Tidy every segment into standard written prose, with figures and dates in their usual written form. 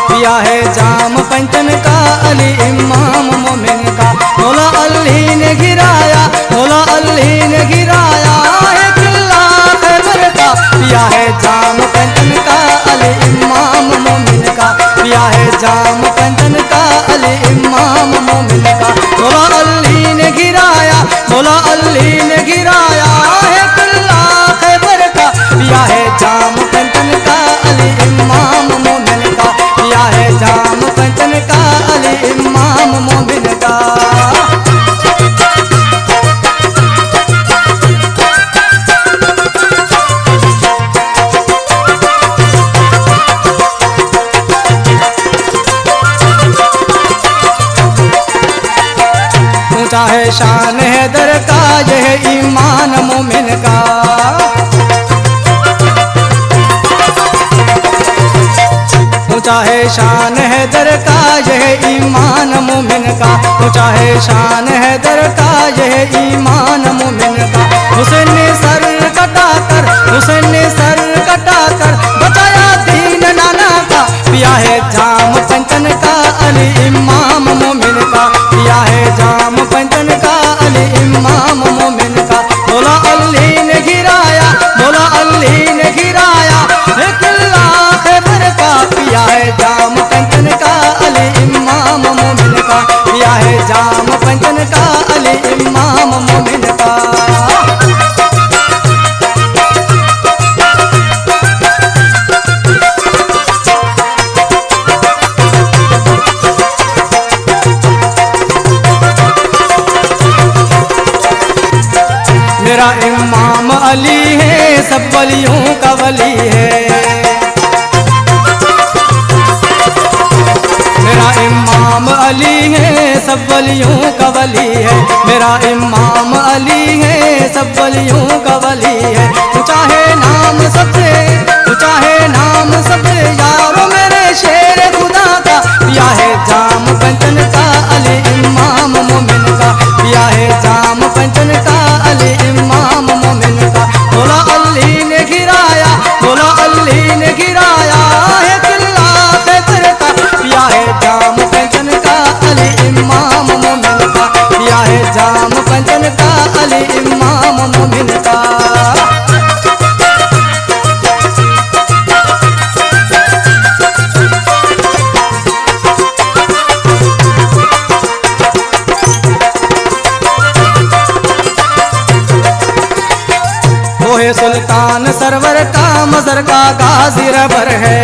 पिया है जाम पंचन का अली इमाम मोमिन का। मौला अली ने गिराया, मौला अली ने गिराया है किला खैबर का। पिया है जाम पंचन का अली इमाम मोमिन का। पिया है जाम पंचन का अली इमाम मोमिन का। मौला अली ने गिराया, मौला अली ने गिराया है किला खैबर का। पिया है जाम पंचन का अली इमाम मोमिन का। पिया है जाम पंचन का अली इमाम मोमिन का। ऊंचा है शान हैदर का, यह ईमान मोमिन का। ऊंचा है शान हैदर का, यह ईमान मोमिन का। ऊंचा है शान हैदर का, यह ईमान मोमिन का। हुसैन ने सर कटाकर, हुसैन ने सर कटाकर बचाया दीन नाना का। पिया है जाम पंचन का अली इमाम मोमिन का। पिया है जाम पंचन का अली इमाम मोमिन का। मौला अली ने गिराया, मौला अली ने गिराया है किला खैबर का। पिया है जाम पंचन का अली इमाम मोमिन का। पिया है जाम पंचन का अली इमाम मोमिन का। मेरा इमाम अली है, सब वलियों का वली है। मेरा इमाम अली है, सब वलियों का वली है। मेरा इमाम अली है, सब वलियों का वली है। ऊंचा है नाम सबसे, ऊंचा है नाम सबसे यारो मेरे शेर खुदा का। पिया है जाम पंचन का अली इमाम मोमिन का। पिया है जाम पंचन का अली इमाम मोमिन का। मौला अली ने गिराया, मौला अली ने गिराया है किला खैबर का। पिया है जाम पंचन का अली इमाम मोमिन का। पिया है जाम पंचन का अली इमाम मोमिन का। वो है सुल्तान सरवर का, मजर का गाजी रबर है।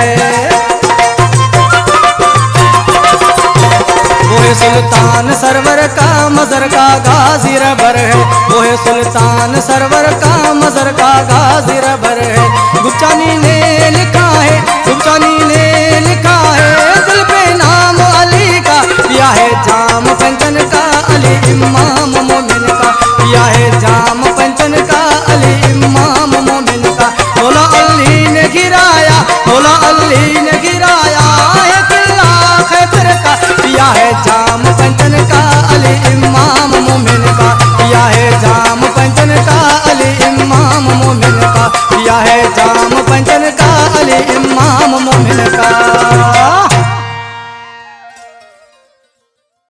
वो है सुल्तान सरवर का, मजर का गाजी रबर है। वो है सुल्तान सरवर का, मजर का गाजी रबर है। गुपचानी ने लिखा है, गुपचानी ने लिखा है दिल पे नाम अली का। पिया है जाम पंचन का अली इमाम मोमिन का। पिया है जाम पंचन का अली इमाम मोमिन का। मौला अली ने गिराया, मौला अली ने गिराया है किला खैबर का। पिया है जाम पंचन का अली इमाम मोमिन का। पिया है जाम पंचन का अली इमाम मोमिन का। पिया है जाम पंचन का अली इमाम मोमिन